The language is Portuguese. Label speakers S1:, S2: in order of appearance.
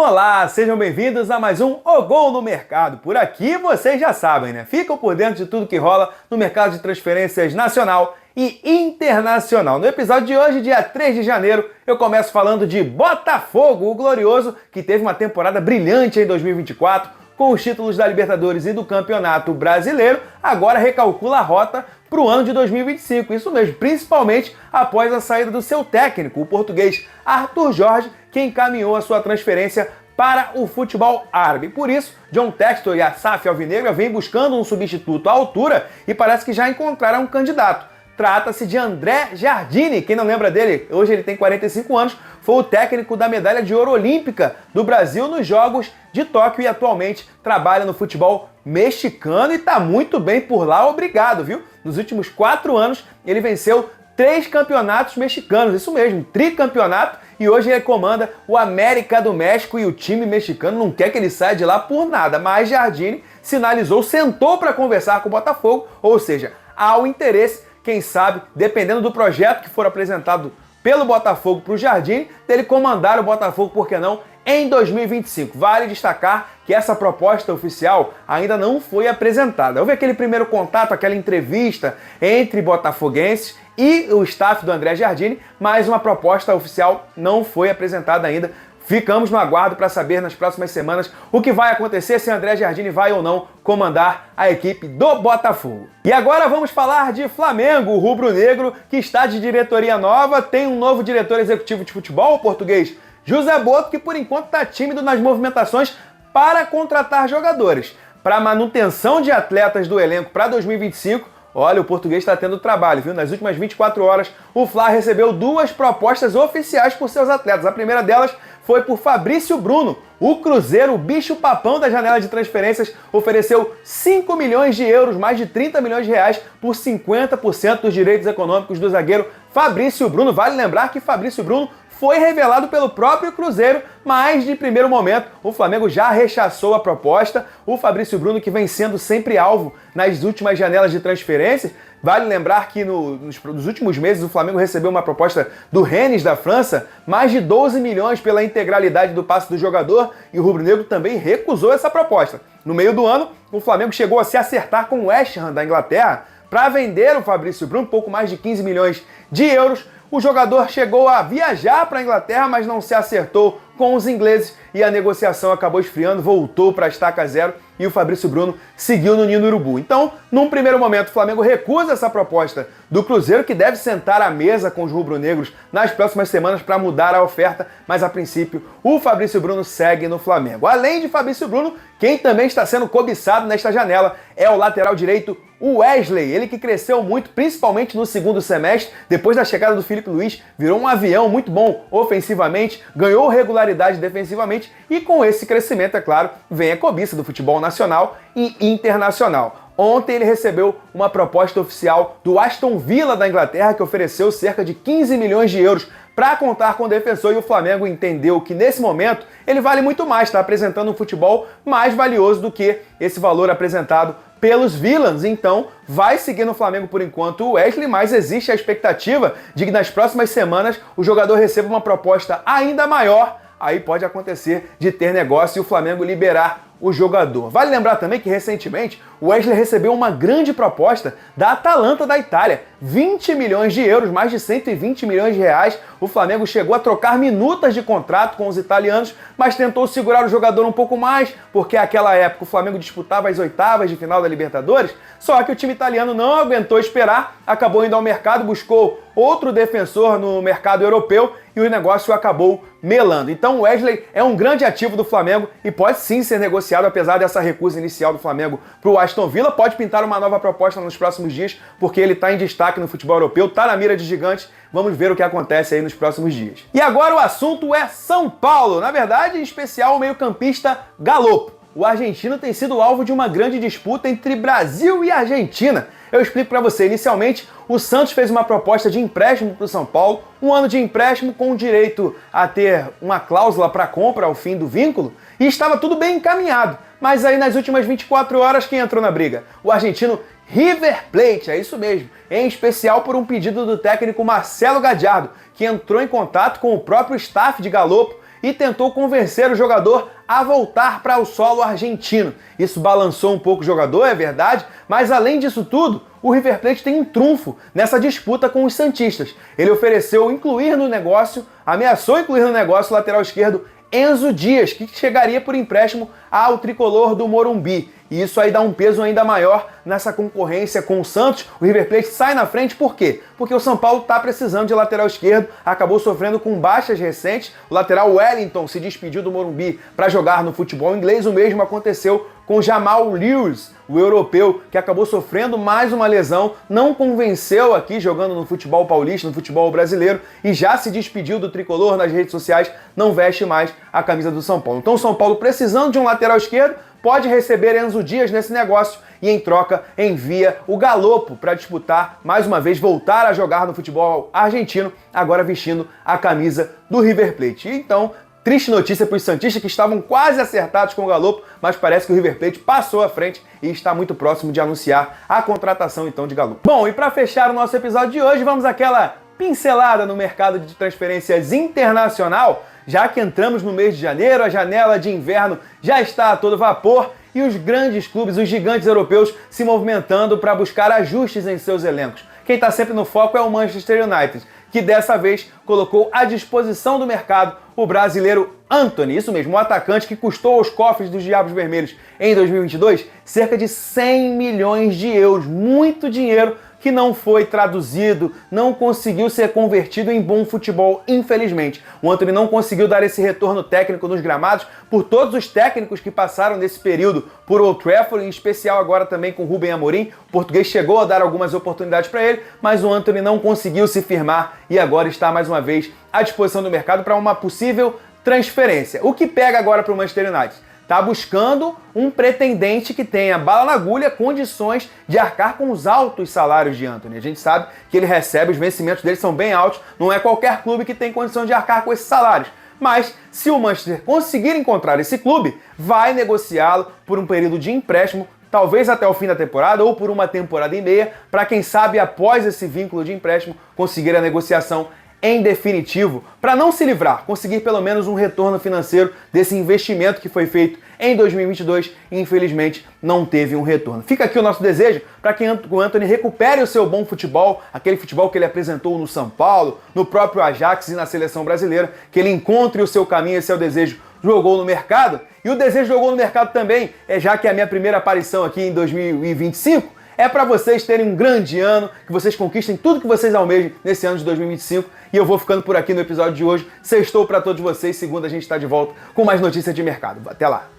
S1: Olá, sejam bem-vindos a mais um O Gol no Mercado. Por aqui vocês já sabem, né? Ficam por dentro de tudo que rola no mercado de transferências nacional e internacional. No episódio de hoje, dia 3 de janeiro, eu começo falando de Botafogo, o glorioso que teve uma temporada brilhante em 2024, com os títulos da Libertadores e do Campeonato Brasileiro, agora recalcula a rota para o ano de 2025. Isso mesmo, principalmente após a saída do seu técnico, o português Arthur Jorge, que encaminhou a sua transferência para o futebol árabe. Por isso, John Textor e a SAF Alvinegra vêm buscando um substituto à altura e parece que já encontraram um candidato. Trata-se de André Jardine. Quem não lembra dele, hoje ele tem 45 anos, foi o técnico da medalha de ouro olímpica do Brasil nos Jogos de Tóquio e atualmente trabalha no futebol mexicano e está muito bem por lá, obrigado, viu? Nos últimos 4 anos ele venceu 3 campeonatos mexicanos, isso mesmo, tricampeonato, e hoje ele comanda o América do México e o time mexicano não quer que ele saia de lá por nada, mas Jardine sinalizou, sentou para conversar com o Botafogo, ou seja, há o interesse, quem sabe, dependendo do projeto que for apresentado pelo Botafogo para o Jardine, dele comandar o Botafogo, por que não, em 2025. Vale destacar que essa proposta oficial ainda não foi apresentada. Houve aquele primeiro contato, aquela entrevista entre botafoguenses e o staff do André Jardine, mas uma proposta oficial não foi apresentada ainda. Ficamos no aguardo para saber nas próximas semanas o que vai acontecer, se André Jardine vai ou não comandar a equipe do Botafogo. E agora vamos falar de Flamengo, o rubro-negro que está de diretoria nova, tem um novo diretor executivo de futebol, o português José Boto, que por enquanto está tímido nas movimentações para contratar jogadores. Para a manutenção de atletas do elenco para 2025, olha, o português está tendo trabalho, viu? Nas últimas 24 horas, o Fla recebeu 2 propostas oficiais por seus atletas. A primeira delas foi por Fabrício Bruno. O Cruzeiro, o bicho-papão da janela de transferências, ofereceu 5 milhões de euros, mais de 30 milhões de reais, por 50% dos direitos econômicos do zagueiro Fabrício Bruno. Vale lembrar que Fabrício Bruno foi revelado pelo próprio Cruzeiro, mas de primeiro momento o Flamengo já rechaçou a proposta. O Fabrício Bruno, que vem sendo sempre alvo nas últimas janelas de transferência. Vale lembrar que nos últimos meses o Flamengo recebeu uma proposta do Rennes da França, mais de 12 milhões pela integralidade do passe do jogador, e o rubro-negro também recusou essa proposta. No meio do ano, o Flamengo chegou a se acertar com o West Ham da Inglaterra para vender o Fabrício Bruno, pouco mais de 15 milhões de euros. O jogador chegou a viajar para a Inglaterra, mas não se acertou com os ingleses e a negociação acabou esfriando, voltou para a estaca zero e o Fabrício Bruno seguiu no ninho do urubu. Então, num primeiro momento, o Flamengo recusa essa proposta do Cruzeiro, que deve sentar à mesa com os rubro-negros nas próximas semanas para mudar a oferta, mas a princípio o Fabrício Bruno segue no Flamengo. Além de Fabrício Bruno, quem também está sendo cobiçado nesta janela é o lateral direito, o Wesley, ele que cresceu muito, principalmente no segundo semestre, depois da chegada do Filipe Luís, virou um avião muito bom ofensivamente, ganhou regularidade defensivamente e com esse crescimento, é claro, vem a cobiça do futebol nacional e internacional. Ontem ele recebeu uma proposta oficial do Aston Villa da Inglaterra, que ofereceu cerca de 15 milhões de euros para contar com o defensor, e o Flamengo entendeu que nesse momento ele vale muito mais, está apresentando um futebol mais valioso do que esse valor apresentado pelos Villains. Então vai seguir no Flamengo por enquanto o Wesley, mas existe a expectativa de que nas próximas semanas o jogador receba uma proposta ainda maior. Aí pode acontecer de ter negócio e o Flamengo liberar o jogador. Vale lembrar também que recentemente o Wesley recebeu uma grande proposta da Atalanta da Itália, 20 milhões de euros, mais de 120 milhões de reais. O Flamengo chegou a trocar minutas de contrato com os italianos, mas tentou segurar o jogador um pouco mais, porque naquela época o Flamengo disputava as oitavas de final da Libertadores, só que o time italiano não aguentou esperar, acabou indo ao mercado, buscou outro defensor no mercado europeu e o negócio acabou melando. Então o Wesley é um grande ativo do Flamengo e pode sim ser negociado, apesar dessa recusa inicial do Flamengo para o Aston Villa. Pode pintar uma nova proposta nos próximos dias, porque ele está em destaque no futebol europeu, está na mira de gigantes. Vamos ver o que acontece aí nos próximos dias. E agora o assunto é São Paulo, na verdade, em especial o meio-campista Galopo. O argentino tem sido alvo de uma grande disputa entre Brasil e Argentina. Eu explico para você. Inicialmente, o Santos fez uma proposta de empréstimo para o São Paulo, 1 ano de empréstimo com direito a ter uma cláusula para compra ao fim do vínculo, e estava tudo bem encaminhado. Mas aí nas últimas 24 horas, quem entrou na briga? O argentino River Plate, é isso mesmo, em especial por um pedido do técnico Marcelo Gallardo, que entrou em contato com o próprio staff de Galopo e tentou convencer o jogador a voltar para o solo argentino. Isso balançou um pouco o jogador, é verdade, mas além disso tudo, o River Plate tem um trunfo nessa disputa com os santistas. Ele ofereceu incluir no negócio, ameaçou incluir no negócio o lateral esquerdo Enzo Dias, que chegaria por empréstimo ao tricolor do Morumbi. E isso aí dá um peso ainda maior nessa concorrência com o Santos. O River Plate sai na frente, por quê? Porque o São Paulo está precisando de lateral esquerdo, acabou sofrendo com baixas recentes. O lateral Wellington se despediu do Morumbi para jogar no futebol inglês. O mesmo aconteceu com Jamal Lewis, o europeu, que acabou sofrendo mais uma lesão, não convenceu aqui jogando no futebol paulista, no futebol brasileiro, e já se despediu do tricolor nas redes sociais, não veste mais a camisa do São Paulo. Então o São Paulo, precisando de um lateral esquerdo, pode receber Enzo Dias nesse negócio e, em troca, envia o Galopo para disputar, mais uma vez, voltar a jogar no futebol argentino, agora vestindo a camisa do River Plate. Então, triste notícia para os santistas que estavam quase acertados com o Galopo, mas parece que o River Plate passou à frente e está muito próximo de anunciar a contratação, então, de Galopo. Bom, e para fechar o nosso episódio de hoje, vamos àquela pincelada no mercado de transferências internacional. Já que entramos no mês de janeiro, a janela de inverno já está a todo vapor e os grandes clubes, os gigantes europeus, se movimentando para buscar ajustes em seus elencos. Quem está sempre no foco é o Manchester United, que dessa vez colocou à disposição do mercado o brasileiro Antony, isso mesmo, um atacante que custou aos cofres dos Diabos Vermelhos em 2022 cerca de 100 milhões de euros, muito dinheiro que não foi traduzido, não conseguiu ser convertido em bom futebol, infelizmente. O Antony não conseguiu dar esse retorno técnico nos gramados por todos os técnicos que passaram nesse período por Old Trafford, em especial agora também com Rubem Amorim. O português chegou a dar algumas oportunidades para ele, mas o Antony não conseguiu se firmar e agora está mais uma vez à disposição do mercado para uma possível transferência. O que pega agora para o Manchester United? Está buscando um pretendente que tenha bala na agulha, condições de arcar com os altos salários de Antony. A gente sabe que ele recebe, os vencimentos dele são bem altos, não é qualquer clube que tem condição de arcar com esses salários. Mas, se o Manchester conseguir encontrar esse clube, vai negociá-lo por um período de empréstimo, talvez até o fim da temporada ou por uma temporada e meia, para quem sabe, após esse vínculo de empréstimo, conseguir a negociação em definitivo, para não se livrar, conseguir pelo menos um retorno financeiro desse investimento que foi feito em 2022 e infelizmente não teve um retorno. Fica aqui o nosso desejo para que o Antony recupere o seu bom futebol, aquele futebol que ele apresentou no São Paulo, no próprio Ajax e na seleção brasileira, que ele encontre o seu caminho, esse é o desejo do Gol no Mercado. E o desejo do Gol no Mercado também, já que é a minha primeira aparição aqui em 2025, é para vocês terem um grande ano, que vocês conquistem tudo que vocês almejam nesse ano de 2025. E eu vou ficando por aqui no episódio de hoje. Sextou para todos vocês. Segunda a gente está de volta com mais notícias de mercado. Até lá!